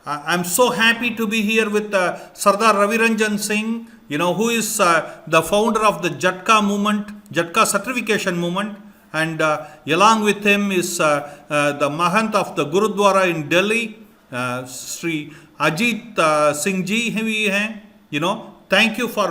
I'm so happy to be here with Sardar Ravi Ranjan Singh, who is the founder of the Jatka movement, Jatka certification movement. And along with him is the Mahant of the Gurudwara in Delhi, Sri Ajit Singh Ji. Thank you for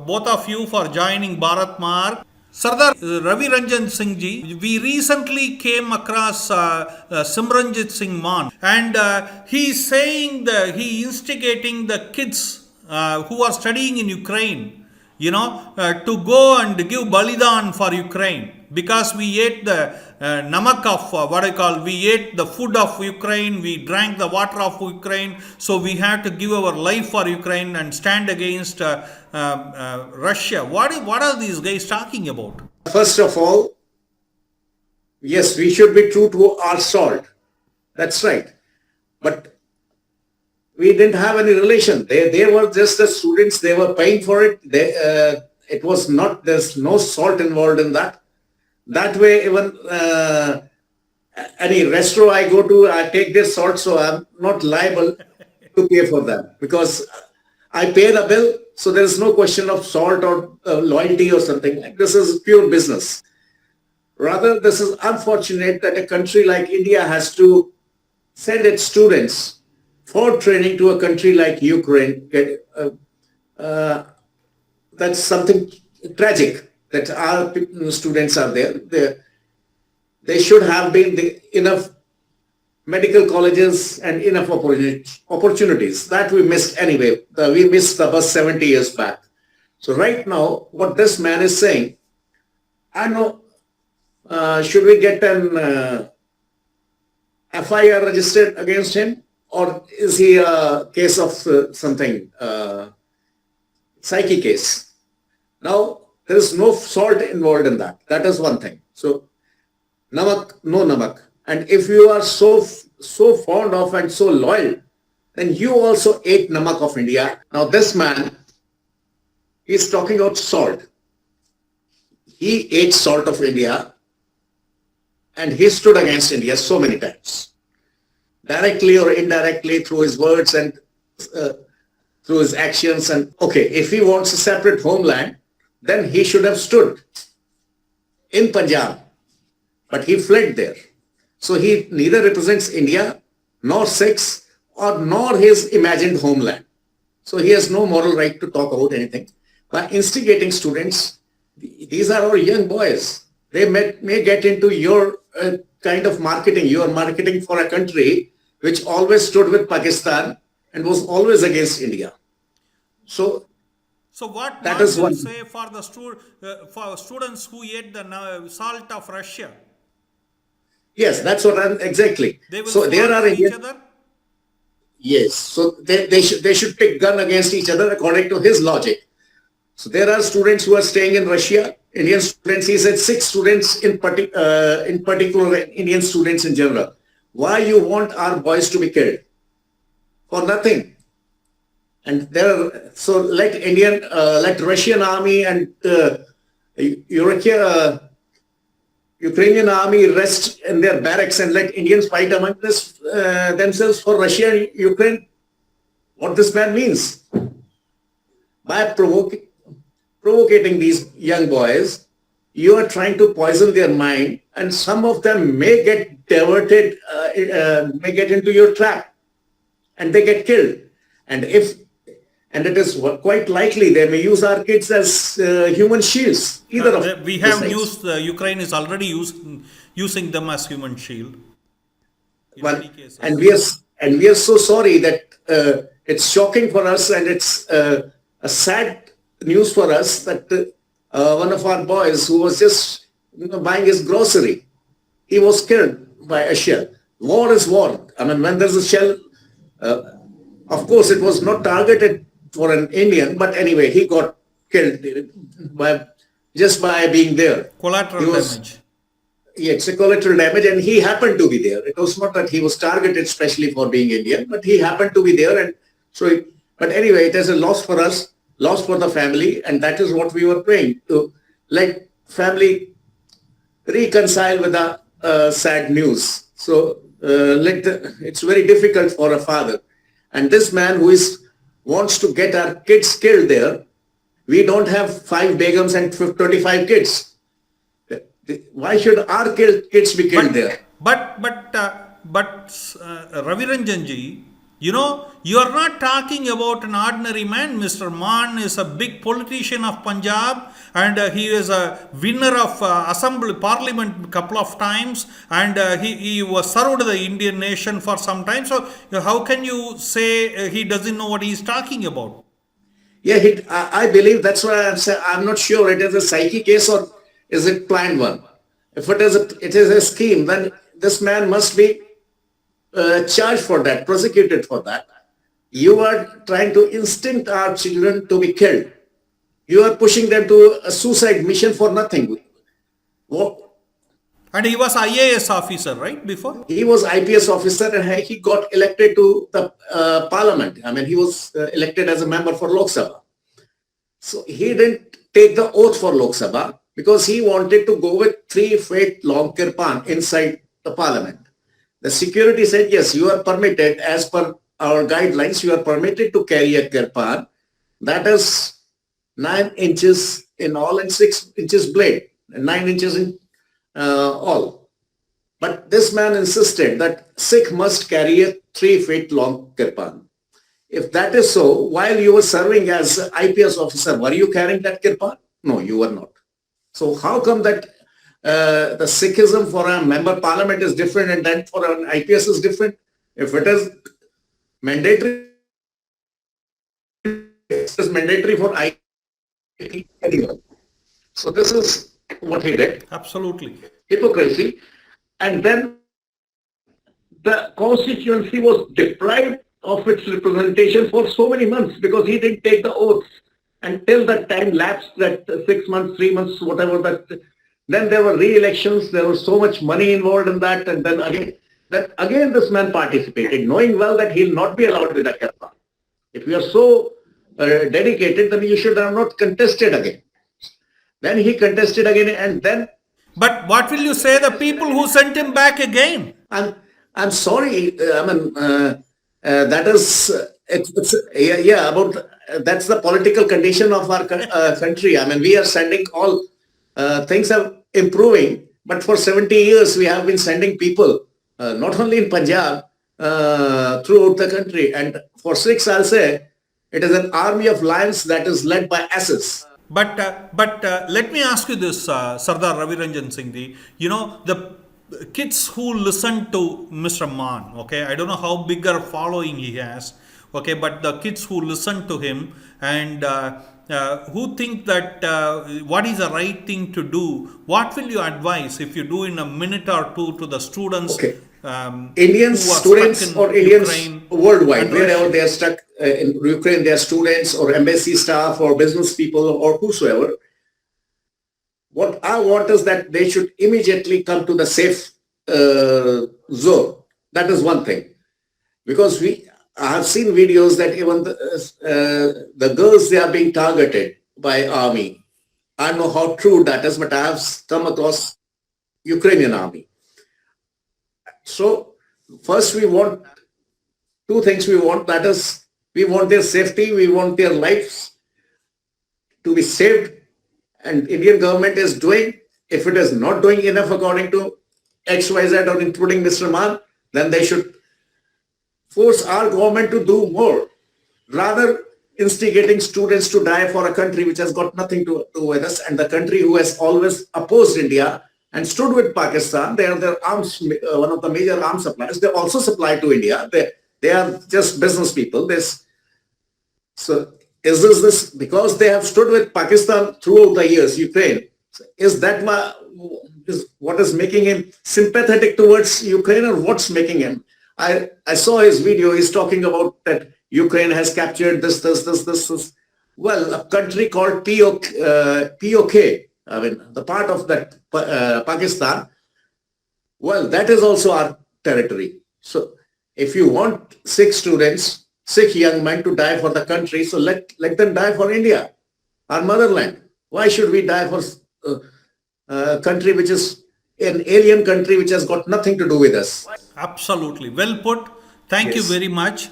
both of you for joining Bharat Marg. Sardar Ravi Ranjan Singh ji, we recently came across Simranjit Singh Man, and he instigating the kids who are studying in Ukraine, to go and give Balidan for Ukraine because we ate the namak of what I call, we ate the food of Ukraine, we drank the water of Ukraine, so we have to give our life for Ukraine and stand against Russia. What are these guys talking about? First of all, yes, we should be true to our salt. That's right. But we didn't have any relation. They were just the students. They were paying for it. It was not, there's no salt involved in that. That way, even any restaurant I go to, I take their salt, so I'm not liable to pay for them because I pay the bill. So there is no question of salt or loyalty or something. This is pure business. Rather, this is unfortunate that a country like India has to send its students for training to a country like Ukraine. That's something tragic that our students are there. They should have been enough medical colleges and enough opportunities. That we missed anyway. We missed the bus 70 years back. So right now, what this man is saying, I know, should we get an FIR registered against him? Or is he a case of something, psyche case? Now, there is no salt involved in that. That is one thing. So, namak, no namak. And if you are so fond of and so loyal, then you also ate namak of India. Now, this man is talking about salt. He ate salt of India and he stood against India so many times, directly or indirectly through his words and through his actions. And okay, if he wants a separate homeland, then he should have stood in Punjab, but he fled there. So he neither represents India, nor Sikhs, or nor his imagined homeland. So he has no moral right to talk about anything. By instigating students, these are our young boys. They may get into your kind of marketing. You are marketing for a country which always stood with Pakistan and was always against India. So What that Marg is will one. say for the for students who ate the salt of Russia? Yes, that's what I'm exactly. They will So there fall are for each Indian. other? Yes, so they should pick gun against each other according to his logic. So there are students who are staying in Russia, Indian students. He said Sikh students in particular, Indian students in general. Why you want our boys to be killed? For nothing. And so let Russian army and Ukrainian army rest in their barracks and let Indians fight among themselves for Russia and Ukraine. What this man means? By provocating these young boys, you are trying to poison their mind, and some of them may get diverted, may get into your trap, and they get killed. And it is quite likely they may use our kids as human shields. Either of We these have things. used, Ukraine is already using them as human shield in Well, many cases. and we are so sorry that it's shocking for us, and it's a sad news for us that one of our boys who was just buying his grocery, he was killed by a shell. War is war. I mean, when there's a shell, of course, it was not targeted for an Indian, but anyway, he got killed just by being there. Collateral damage. Yeah, it's a collateral damage, and he happened to be there. It was not that he was targeted especially for being Indian, but he happened to be there. And so, but anyway, it is a loss for us, loss for the family, and that is what we were praying to let family reconcile with the sad news. So it's very difficult for a father. And this man who wants to get our kids killed there, we don't have 5 Begums and 25 kids. Why should our kids be killed there? Ravi Ranjan ji, you are not talking about an ordinary man. Mr. Mann is a big politician of Punjab, and he is a winner of Assembly Parliament couple of times, and he was served the Indian nation for some time. So how can you say he doesn't know what he is talking about? Yeah, I believe that's why I'm saying I'm not sure it is a psyche case or is it planned one. If it is a scheme, then this man must be charged for that, prosecuted for that. You are trying to instinct our children to be killed. You are pushing them to a suicide mission for nothing. What? And he was IAS officer, right, before? He was IPS officer and he got elected to the parliament. I mean, he was elected as a member for Lok Sabha. So he didn't take the oath for Lok Sabha because he wanted to go with 3 feet long kirpan inside the parliament. The security said, yes, you are permitted as per our guidelines, you are permitted to carry a kirpan. That is 9 inches in all and 6 inches blade, and 9 inches in all. But this man insisted that Sikh must carry a 3 feet long kirpan. If that is so, while you were serving as IPS officer, were you carrying that kirpan? No, you were not. So how come that the Sikhism for a member parliament is different and then for an IPS is different? If it is mandatory, it is mandatory for IPS anyone. So this is what he did. Absolutely. Hypocrisy. And then the constituency was deprived of its representation for so many months because he didn't take the oaths. Until that time lapsed, that 6 months, 3 months, whatever that. Then there were re-elections. There was so much money involved in that. And then again this man participated, knowing well that he'll not be allowed with a kirpan. If you are so dedicated, then you should have not contested again. Then he contested again, and then. But what will you say the people who sent him back again? I'm sorry. I mean, that is about that's the political condition of our country. I mean, we are sending all things are improving, but for 70 years we have been sending people, not only in Punjab, throughout the country. And for Sikhs, I'll say it is an army of lions that is led by asses. But let me ask you this, Sardar Ravi Ranjan Singh, the kids who listen to Mr. Mann, okay, I don't know how big a following he has, okay, but the kids who listen to him and who think that what is the right thing to do, what will you advise if you do in a minute or two to the students? Okay. Indian students or Indians Ukraine, worldwide, wherever they are stuck in Ukraine, they are students or embassy staff or business people or whosoever. What I want is that they should immediately come to the safe zone. That is one thing. Because I have seen videos that even the girls, they are being targeted by army. I don't know how true that is, but I have come across Ukrainian army. So first we want 2 things we want. That is, we want their safety, we want their lives to be saved. And Indian government is doing, if it is not doing enough according to XYZ or including Mr. Mann, then they should force our government to do more. Rather instigating students to die for a country which has got nothing to do with us, and the country who has always opposed India and stood with Pakistan. They are their arms, one of the major arms suppliers. They also supply to India. They are just business people. So is this because they have stood with Pakistan throughout the years, Ukraine? Is that what is making him sympathetic towards Ukraine, or what's making him? I saw his video. He's talking about that Ukraine has captured this. Well, a country called POK, I mean, the part of that Pakistan, well, that is also our territory. So if you want Sikh students, Sikh young men to die for the country, so let them die for India, our motherland. Why should we die for a country which is an alien country which has got nothing to do with us? Absolutely. Well put. Thank you very much.